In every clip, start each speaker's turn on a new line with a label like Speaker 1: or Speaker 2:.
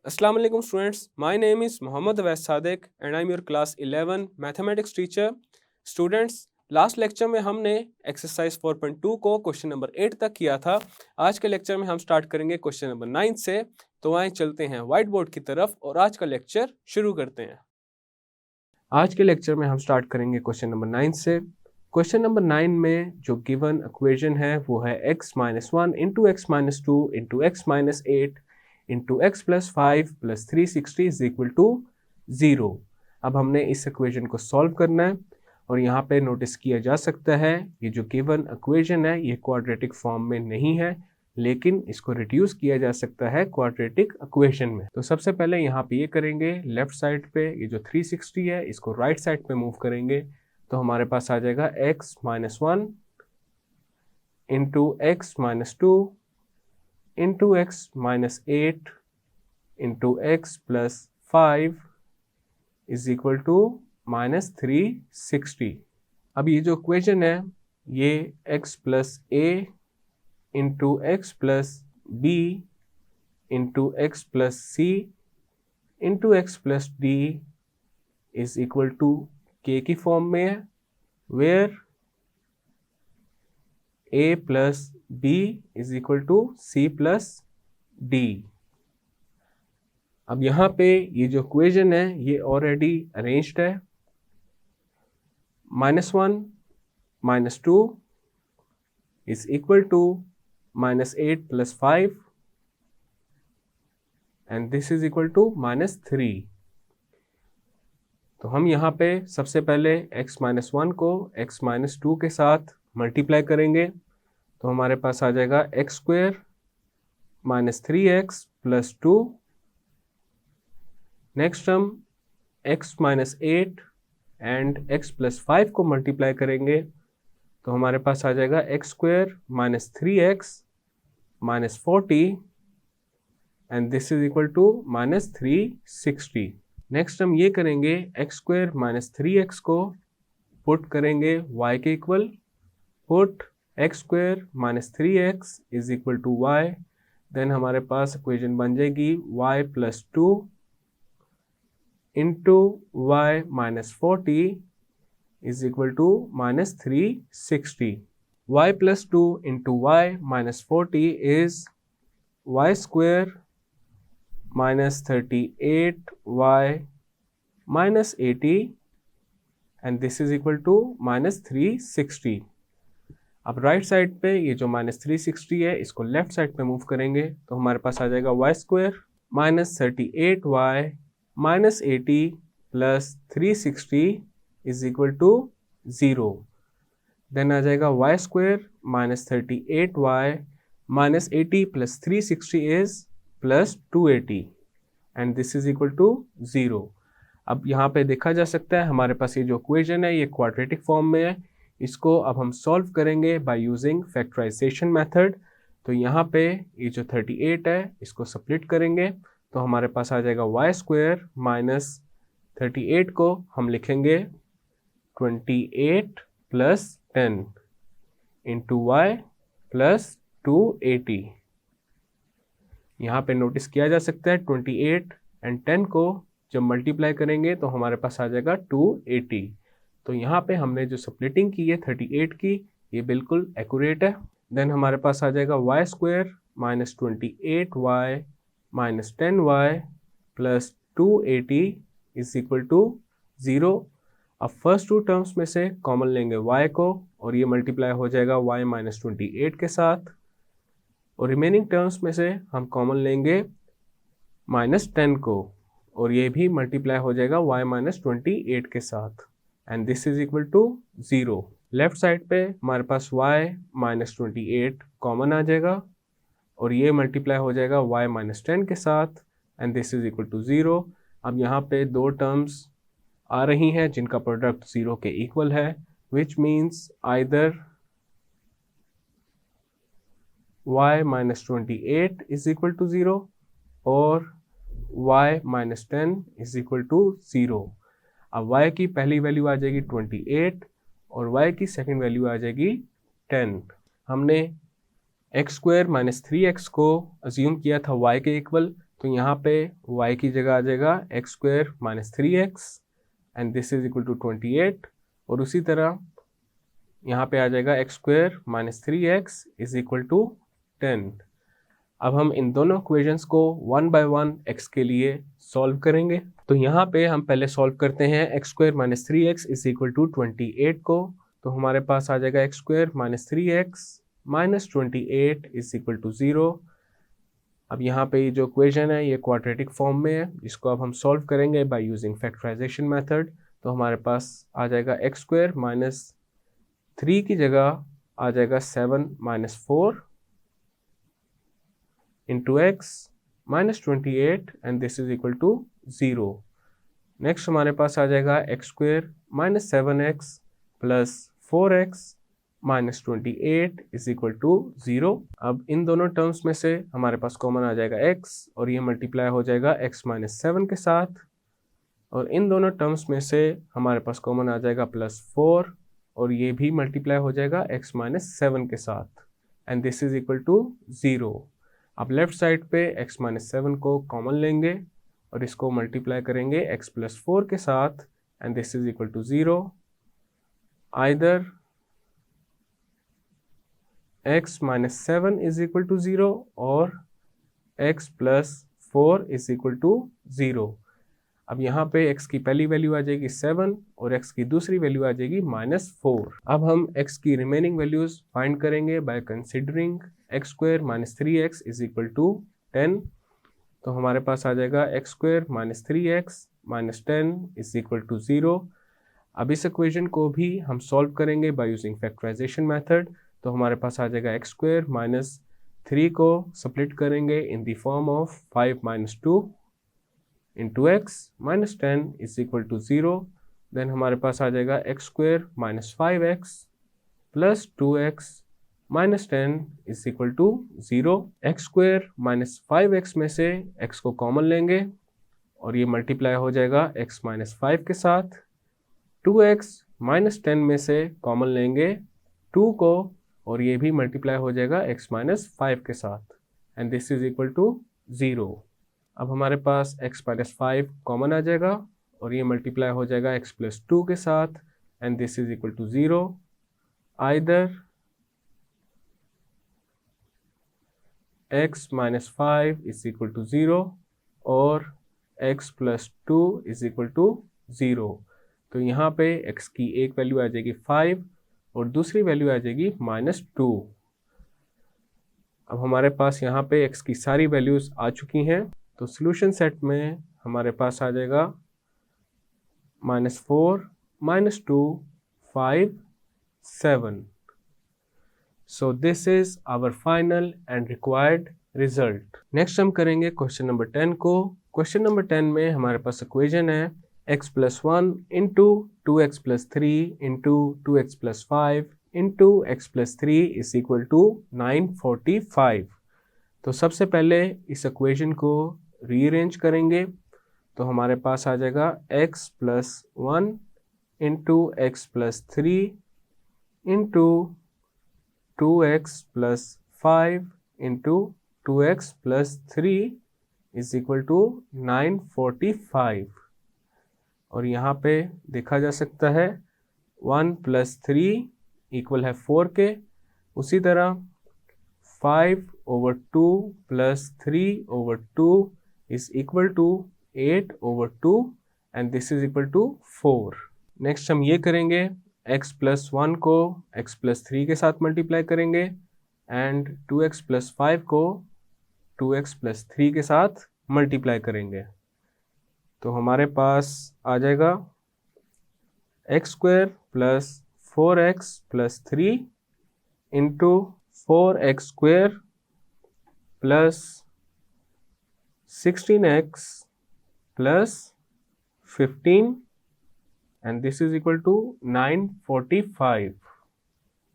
Speaker 1: Assalamu alaikum students. My name is Mohammad Awais Sadiq and I'm your class 11 mathematics teacher. Students, last lecture में हमने exercise 4.2 को question number 8 तक किया था। आज के लेक्चर में हम स्टार्ट करेंगे क्वेश्चन नंबर 9 से। तो आए चलते हैं व्हाइट बोर्ड की तरफ और आज का लेक्चर शुरू करते हैं। आज के लेक्चर में हम स्टार्ट करेंगे क्वेश्चन नंबर 9 से। क्वेश्चन नंबर 9 में जो गिवन इक्वेशन है वो है x minus 1 into x minus 2 into x minus 8 into x plus 5 plus 360 is equal to 0। अब हमने इस इक्वेशन को सॉल्व करना है और यहाँ पे नोटिस किया जा सकता है ये जो गिवन इक्वेशन है ये क्वाड्रेटिक फॉर्म में नहीं है, लेकिन इसको रिड्यूस किया जा सकता है क्वाड्रेटिक इक्वेशन में। तो सबसे पहले यहाँ पे ये करेंगे, लेफ्ट साइड पे ये जो 360 है इसको राइट साइड पे मूव करेंगे तो हमारे पास आ जाएगा x minus 1 into x minus 2 into x minus 8 into x plus 5 is equal to minus 360। अब ये जो इक्वेशन है ये x plus a into x plus b into x plus c into x plus d is equal to k की form में है, where a plus b is equal to c plus d. अब यहाँ पे ये जो इक्वेशन है ये ऑलरेडी अरेंज्ड है। -1 -2 is equal to -8 plus 5 and this is equal to -3। तो हम यहाँ पे सबसे पहले x माइनस 1 को x माइनस 2 के साथ मल्टीप्लाई करेंगे तो हमारे पास आ जाएगा x square minus 3x plus 2। Next हम x minus 8 and x plus 5 को मल्टीप्लाई करेंगे तो हमारे पास आ जाएगा x square minus 3x minus 40 and this is equal to minus 360। Next हम ये करेंगे, एक्स स्क्वायर माइनस 3x को पुट करेंगे y के equal, put x square minus 3x is equal to y, then हमारे पास इक्वेशन बन जाएगी y plus 2 into y minus 40 is equal to minus 360। y plus 2 into y minus 40 is y square minus 38y minus 80 and this is equal to minus 360। अब right side पे ये जो minus 360 है इसको लेफ्ट साइड पे move करेंगे तो हमारे पास आ जाएगा y square minus 38y minus 80 plus 360 is equal to 0। Then आ जाएगा y square minus 38y minus 80 plus 360 is plus 280 and this is equal to 0। अब यहाँ पे देखा जा सकता है हमारे पास ये जो इक्वेशन है ये क्वाड्रेटिक फॉर्म में है। इसको अब हम सॉल्व करेंगे बाय यूजिंग फैक्टराइजेशन मेथड। तो यहाँ पे ये जो 38 है इसको स्प्लिट करेंगे तो हमारे पास आ जाएगा y स्क्वायर माइनस 38 को हम लिखेंगे 28 प्लस 10 इंटू y प्लस 280। यहाँ पे नोटिस किया जा सकता है 28 एंड 10 को जब मल्टीप्लाई करेंगे तो हमारे पास आ जाएगा 280। तो यहाँ पे हमने जो स्प्लिटिंग की है 38 की ये बिल्कुल एक्यूरेट है। देन हमारे पास आ जाएगा y square minus 28y minus 10y plus 280 is equal to 0। अब फर्स्ट टू टर्म्स में से कॉमन लेंगे y को और ये मल्टीप्लाई हो जाएगा y माइनस 28 के साथ और रिमेनिंग टर्म्स में से हम कॉमन लेंगे माइनस 10 को और ये भी मल्टीप्लाई हो जाएगा y माइनस 28 के साथ and this is equal to 0। Left side पे हमारे पास y माइनस 28 कॉमन आ जाएगा और ये मल्टीप्लाई हो जाएगा y माइनस 10 के साथ and this is equal to 0। अब यहाँ पे दो टर्म्स आ रही हैं जिनका प्रोडक्ट 0 के इक्वल है, which means either y minus 28 is equal to 0 और y minus 10 is equal to 0। अब y की पहली वैल्यू आ जाएगी 28 और y की सेकंड वैल्यू आ जाएगी 10। हमने x स्क्वायर माइनस 3x को अज्यूम किया था y के इक्वल तो यहाँ पे y की जगह आ जाएगा x square minus 3x and this is equal to 28, और उसी तरह यहाँ पे आ जाएगा x square minus 3x is equal to 10। अब हम इन दोनों इक्वेशंस को 1 बाय 1 x के लिए सॉल्व करेंगे। तो यहाँ पे हम पहले सॉल्व करते हैं x square minus 3x is equal to 28 को। तो हमारे पास आ जाएगा x square minus 3x minus 28 is equal to 0। अब यहाँ पे जो इक्वेशन है ये क्वाड्रेटिक फॉर्म में है, जिसको अब हम सॉल्व करेंगे बाय यूजिंग फैक्टराइजेशन मेथड। तो हमारे पास आ जाएगा एक्स स्क्वायर माइनस 3 की जगह आ जाएगा 7 minus 4 into x minus 28 and this is equal to 0। Next हमारे पास आ जाएगा x square minus 7x plus 4x minus 28 is equal to 0। अब इन दोनों टर्म्स में से हमारे पास कॉमन आ जाएगा x और ये मल्टीप्लाई हो जाएगा x माइनस 7 के साथ, और इन दोनों टर्म्स में से हमारे पास कॉमन आ जाएगा प्लस 4 और ये भी मल्टीप्लाई हो जाएगा x माइनस 7 के साथ and this is equal to 0। अब लेफ्ट साइड पे x माइनस 7 को कॉमन लेंगे और इसको मल्टीप्लाई करेंगे x प्लस 4 के साथ and this is equal to 0। Either x minus 7 is equal to 0 और x plus 4 is equal to 0। अब यहाँ पे x की पहली वैल्यू आ जाएगी 7 और x की दूसरी वैल्यू आ जाएगी माइनस 4। अब हम x की रिमेनिंग वैल्यूज फाइंड करेंगे by considering x square minus 3x is equal to 10। तो हमारे पास आ जाएगा x square minus 3x minus 10 is equal to 0। अब इस इक्वेशन को भी हम सॉल्व करेंगे बाय यूजिंग फैक्टराइजेशन मेथड। तो हमारे पास आ जाएगा एक्स स्क्वायर माइनस 3 को स्प्लिट करेंगे in the form of 5 minus 2 into x minus 10 is equal to 0। Then हमारे पास आ जाएगा x square minus 5x plus 2x minus 10 is equal to 0। X square minus 5x में से x को common लेंगे और ये मल्टीप्लाई हो जाएगा x माइनस 5 के साथ। 2x माइनस 10 में से कॉमन लेंगे 2 को और ये भी मल्टीप्लाई हो जाएगा x माइनस 5 के साथ and this is equal to 0। अब हमारे पास x माइनस 5 कॉमन आ जाएगा और ये मल्टीप्लाई हो जाएगा x प्लस 2 के साथ and this is equal to 0। Either x minus 5 is equal to 0 और x plus 2 is equal to 0। तो यहाँ पे x की एक वैल्यू आ जाएगी 5 और दूसरी वैल्यू आ जाएगी माइनस 2। अब हमारे पास यहाँ पे x की सारी वैल्यूज आ चुकी हैं, तो सॉल्यूशन सेट में हमारे पास आ जाएगा minus 4 minus 2 5 7। So this is our final and required result. Next हम करेंगे क्वेश्चन नंबर 10 को। क्वेश्चन नंबर 10 में हमारे पास इक्वेशन है x plus 1 into 2x plus 3 into 2x plus 5 into x plus 3 is equal to 945। तो सबसे पहले इस इक्वेशन को रीअरेंज करेंगे। तो हमारे पास आ जाएगा x plus 1 into x plus 3 into 2x plus 5 into 2x plus 3 is equal to 945। और यहाँ पे देखा जा सकता है 1 प्लस 3 इक्वल है 4 के, उसी तरह 5 over 2 plus 3 over 2 is equal to 8 over 2 and this is equal to 4। Next हम ये करेंगे x प्लस 1 को x प्लस 3 के साथ मल्टीप्लाई करेंगे एंड 2x प्लस 5 को 2x प्लस 3 के साथ मल्टीप्लाई करेंगे। तो हमारे पास आ जाएगा x square plus 4x plus 3 into 4x square plus 16x plus 15 and this is equal to 945।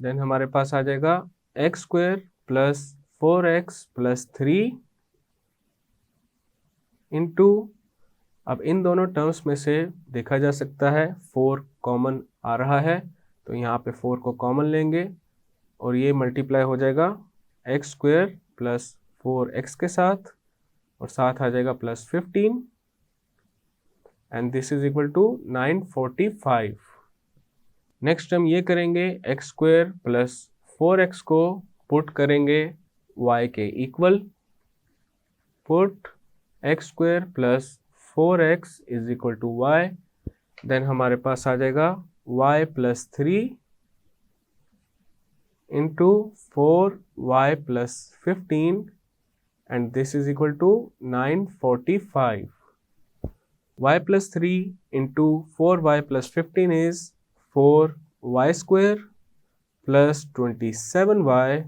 Speaker 1: Then हमारे पास आ जाएगा x square plus 4x plus 3 into, अब इन दोनों टर्म्स में से देखा जा सकता है 4 कॉमन आ रहा है, तो यहाँ पे 4 को कॉमन लेंगे और ये मल्टीप्लाई हो जाएगा एक्स स्क्वायर प्लस 4x के साथ और साथ आ जाएगा +15 and this is equal to 945। Next हम ये करेंगे x² प्लस 4x को पुट करेंगे y के equal. Put x² plus 4x is equal to y, then हमारे पास आ जाएगा y plus 3 into 4y plus 15 and this is equal to 945. y plus 3 into 4y plus 15 is 4y square plus 27y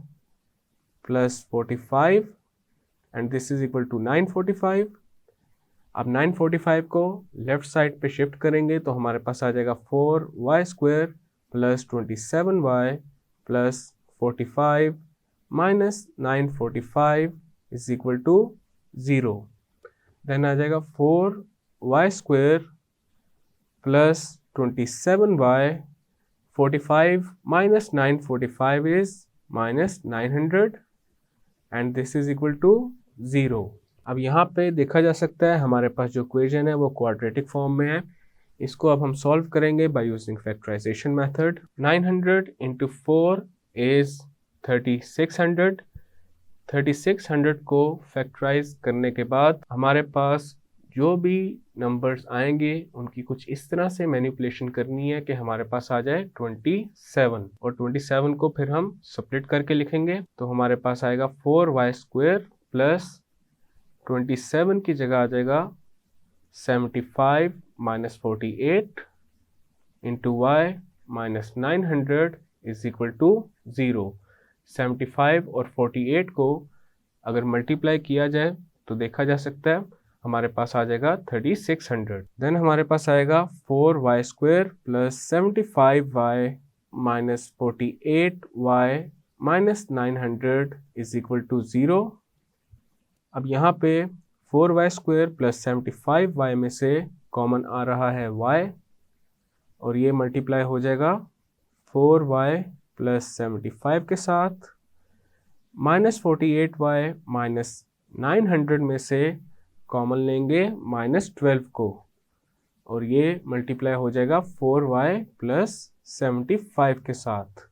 Speaker 1: plus 45 and this is equal to 945. अब 945 को left side पे shift करेंगे तो हमारे पास आ जाएगा 4y square plus 27y plus 45 minus 945 is equal to 0. Then आ जाएगा 4y square plus 27y, 45 minus 945 is minus 900 and this is equal to 0. अब यहाँ पे देखा जा सकता है हमारे पास जो इक्वेशन है वो क्वाड्रेटिक फॉर्म में है। इसको अब हम सॉल्व करेंगे by using factorization method. 900 into 4 is 3600। 3600 को फैक्टराइज करने के बाद हमारे पास जो भी नंबर्स आएंगे उनकी कुछ इस तरह से मैनिपुलेशन करनी है कि हमारे पास आ जाए 27 और 27 को फिर हम स्प्लिट करके लिखेंगे तो हमारे पास आएगा 4y स्क्वायर प्लस 27 की जगह आ जाएगा 75 minus 48 into y minus 900 is equal to 0। 75 और 48 को अगर मल्टीप्लाई किया जाए तो देखा जा सकता है हमारे पास आ जाएगा 3600। देन हमारे पास आएगा 4y square plus 75y minus 48y minus 900 is equal to 0। अब यहाँ पे 4y स्क्वायर प्लस 75y में से कॉमन आ रहा है y और ये मल्टीप्लाई हो जाएगा 4y प्लस 75 के साथ, माइनस 48y माइनस 900 में से कॉमन लेंगे माइनस 12 को और ये मल्टीप्लाई हो जाएगा 4y प्लस 75 के साथ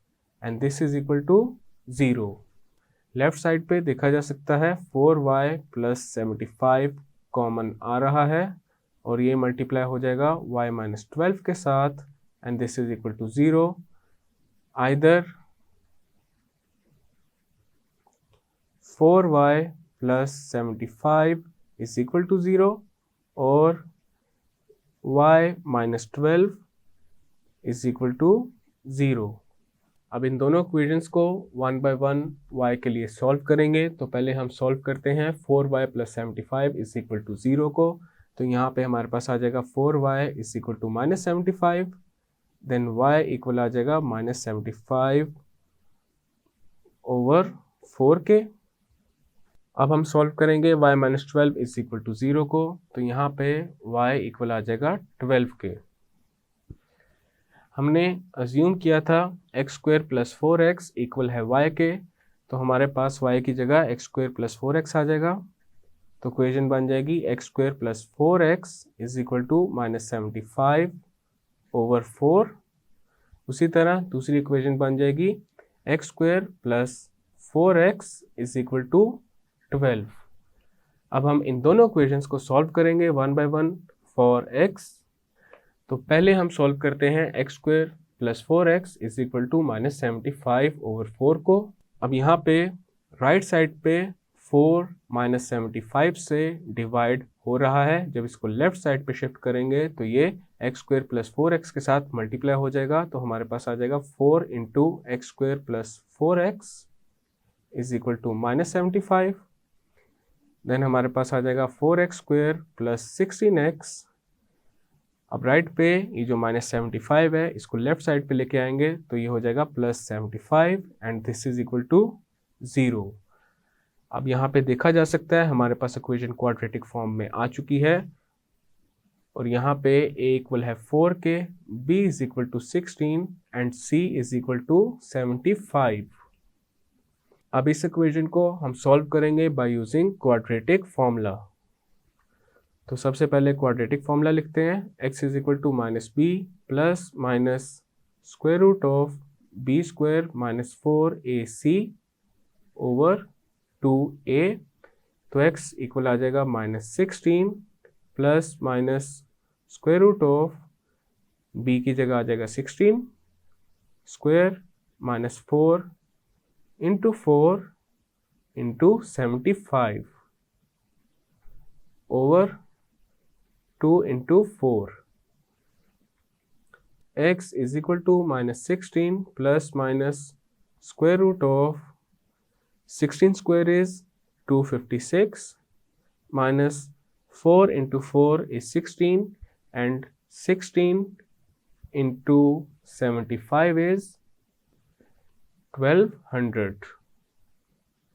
Speaker 1: and this is equal to 0। Left side पे देखा जा सकता है 4y प्लस 75 कॉमन आ रहा है और ये मल्टीप्लाई हो जाएगा y माइनस 12 के साथ and this is equal to 0। Either 4y plus 75 is equal to 0 or y minus 12 is equal to 0। अब इन दोनों इक्वेशंस को वन बाय वन y के लिए सॉल्व करेंगे। तो पहले हम सॉल्व करते हैं 4y plus 75 is equal to 0 को। तो यहाँ पे हमारे पास आ जाएगा 4y is equal to minus 75, then y equal आ जाएगा माइनस 75 ओवर 4 के। अब हम सॉल्व करेंगे y minus 12 is equal to 0 को। तो यहाँ पे y इक्वल आ जाएगा 12 के। हमने अज्यूम किया था x square plus 4x equal है y के, तो हमारे पास y की जगह एक्स स्क्वायर प्लस 4x आ जाएगा। तो इक्वेशन बन जाएगी x square plus 4x is equal to minus 75 over 4। उसी तरह दूसरी इक्वेशन बन जाएगी x square plus 4x is equal to 12। अब हम इन दोनों इक्वेशंस को सॉल्व करेंगे one by one for x। तो पहले हम सॉल्व करते हैं x square plus 4x is equal to minus 75 over 4 को। अब यहाँ पे राइट साइड पे 4 माइनस 75 से डिवाइड हो रहा है। जब इसको लेफ्ट साइड पे शिफ्ट करेंगे तो ये एक्स स्क्वायर प्लस 4x के साथ मल्टीप्लाई हो जाएगा। तो हमारे पास आ जाएगा 4 into x square plus 4x is equal to minus 75। Then हमारे पास आ जाएगा 4x स्क्वायर प्लस 16x। अब राइट पे ये जो माइनस 75 है इसको लेफ्ट साइड पे लेके आएंगे तो ये हो जाएगा plus 75 and this is equal to 0। अब यहाँ पे देखा जा सकता है हमारे पास इक्वेशन क्वाड्रेटिक फॉर्म में आ चुकी है और यहाँ पे a इक्वल है 4 के, b is equal to 16 and c is equal to 75। अब इस इक्वेशन को हम सॉल्व करेंगे बाय यूजिंग क्वाड्रेटिक फॉर्मूला। तो सबसे पहले क्वाड्रेटिक फॉर्मूला लिखते हैं, x is equal to minus b plus minus square root of b square minus 4ac over 2a। तो x इक्वल आ जाएगा minus 16 plus minus square root of b की जगह आ जाएगा 16 square minus 4 into 4 into 75 over 2 into 4। x is equal to minus 16 plus minus square root of 16 square is 256 minus 4 into 4 is 16 and 16 into 75 is 1200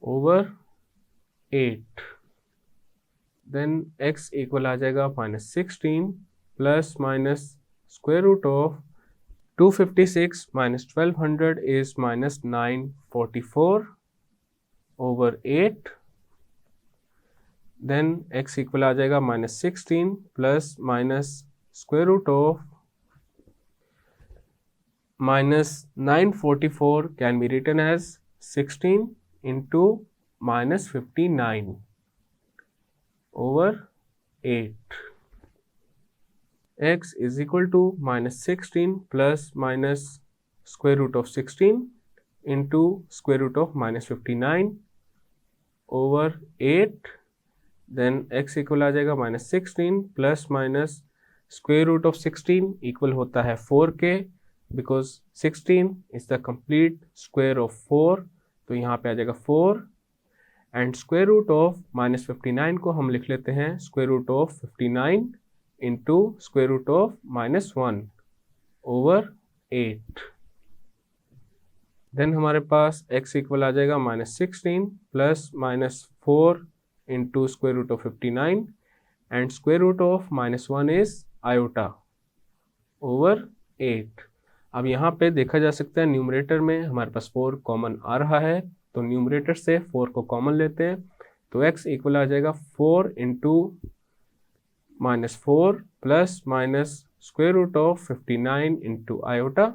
Speaker 1: over 8। then x equal आ जाएगा minus 16 plus minus square root of 256 minus 1200 is minus 944 over 8। then x equal आ जाएगा minus 16 plus minus square root of minus 944 can be written as 16 into minus 59 over 8। x is equal to minus 16 plus minus square root of 16 into square root of minus 59 over 8। then x equal आ जाएगा minus 16 plus minus square root of 16 equal होता है 4k because 16 is the complete square of 4। तो यहाँ पे आ जाएगा 4 and square root of minus 59 को हम लिख लेते हैं square root of 59 into square root of minus 1 over 8। Then हमारे पास x इक्वल आ जाएगा minus 16 plus minus 4 into square root of 59 and square root of minus 1 is iota over 8। अब यहाँ पे देखा जा सकता है न्यूमरेटर में हमारे पास 4 कॉमन आ रहा है, तो न्यूमरेटर से 4 को कॉमन लेते हैं तो x इक्वल आ जाएगा 4 into minus 4 plus minus square root of 59 into iota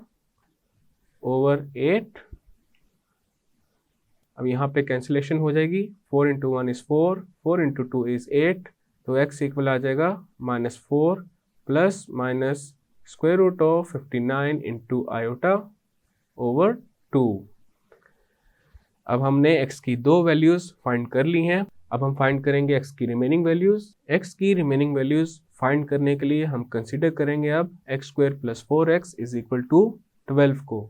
Speaker 1: over 8। अब यहाँ पे कैंसिलेशन हो जाएगी, 4 इंटू 1 इज 4, 4 इंटू 2 इज 8, तो x इक्वल आ जाएगा minus 4 plus minus square root of 59 into iota over 2। अब हमने x की दो वैल्यूज फाइंड कर ली हैं, अब हम फाइंड करेंगे x की रिमेनिंग वैल्यूज। x की रिमेनिंग वैल्यूज फाइंड करने के लिए हम कंसीडर करेंगे अब x square plus 4x is equal to 12 को।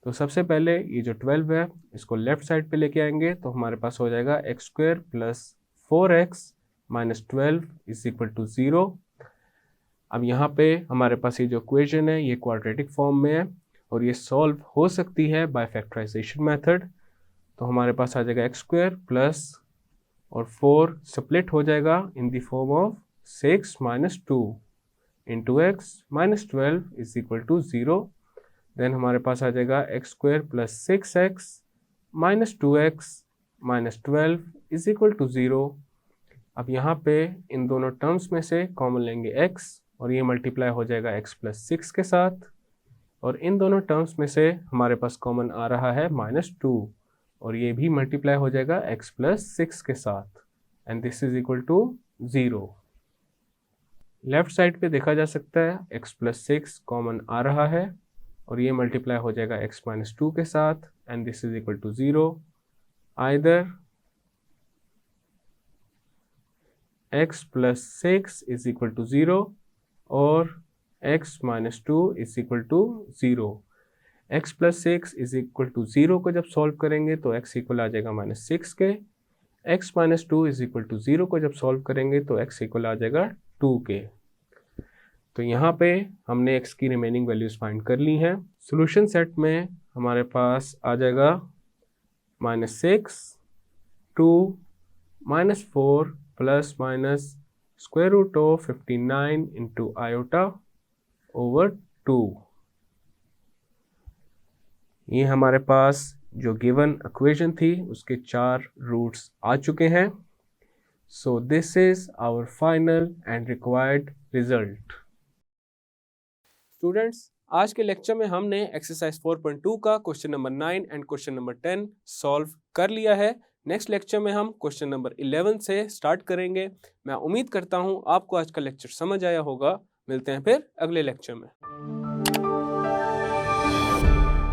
Speaker 1: तो सबसे पहले ये जो 12 है इसको लेफ्ट साइड पे लेके आएंगे तो हमारे पास हो जाएगा x square plus 4x minus 12 is equal to 0। अब यहाँ पे हमारे पास ये जो इक्वेशन है ये क्वाड्रेटिक फॉर्म में है और ये सॉल्व हो सकती है बाय फैक्टराइजेशन मेथड। तो हमारे पास आ जाएगा x स्क्वायर प्लस और 4 स्प्लिट हो जाएगा in the form of 6 minus 2 into x minus 12 is equal to 0। Then हमारे पास आ जाएगा x square plus 6x minus 2x minus 12 is equal to 0। अब यहाँ पे इन दोनों टर्म्स में से कॉमन लेंगे x और ये मल्टीप्लाई हो जाएगा x प्लस 6 के साथ, और इन दोनों टर्म्स में से हमारे पास कॉमन आ रहा है माइनस 2 और ये भी मल्टीप्लाई हो जाएगा x प्लस 6 के साथ and this is equal to 0। Left side पे देखा जा सकता है x प्लस 6 कॉमन आ रहा है और ये मल्टीप्लाई हो जाएगा x माइनस 2 के साथ and this is equal to 0। Either x plus 6 is equal to 0 और x minus 2 is equal to 0। x plus 6 is equal to 0 को जब सॉल्व करेंगे तो x इक्वल आ जाएगा माइनस 6 के, x minus 2 is equal to 0 को जब सॉल्व करेंगे तो x इक्वल आ जाएगा 2 के। तो यहाँ पे हमने x की रिमेनिंग वैल्यूज फाइंड कर ली हैं। सॉल्यूशन सेट में हमारे पास आ जाएगा minus 6 2 minus 4 plus minus square root of 59 into iota over 2। ये हमारे पास जो गिवन इक्वेशन थी उसके 4 रूट्स आ चुके हैं। So this is our final and required result. Students, आज के लेक्चर में हमने एक्सरसाइज 4.2 का question number 9 and question number 10 solve कर लिया है। नेक्स्ट लेक्चर में हम क्वेश्चन नंबर 11 से स्टार्ट करेंगे। मैं उम्मीद करता हूँ आपको आज का लेक्चर समझ आया होगा। मिलते हैं फिर अगले लेक्चर में।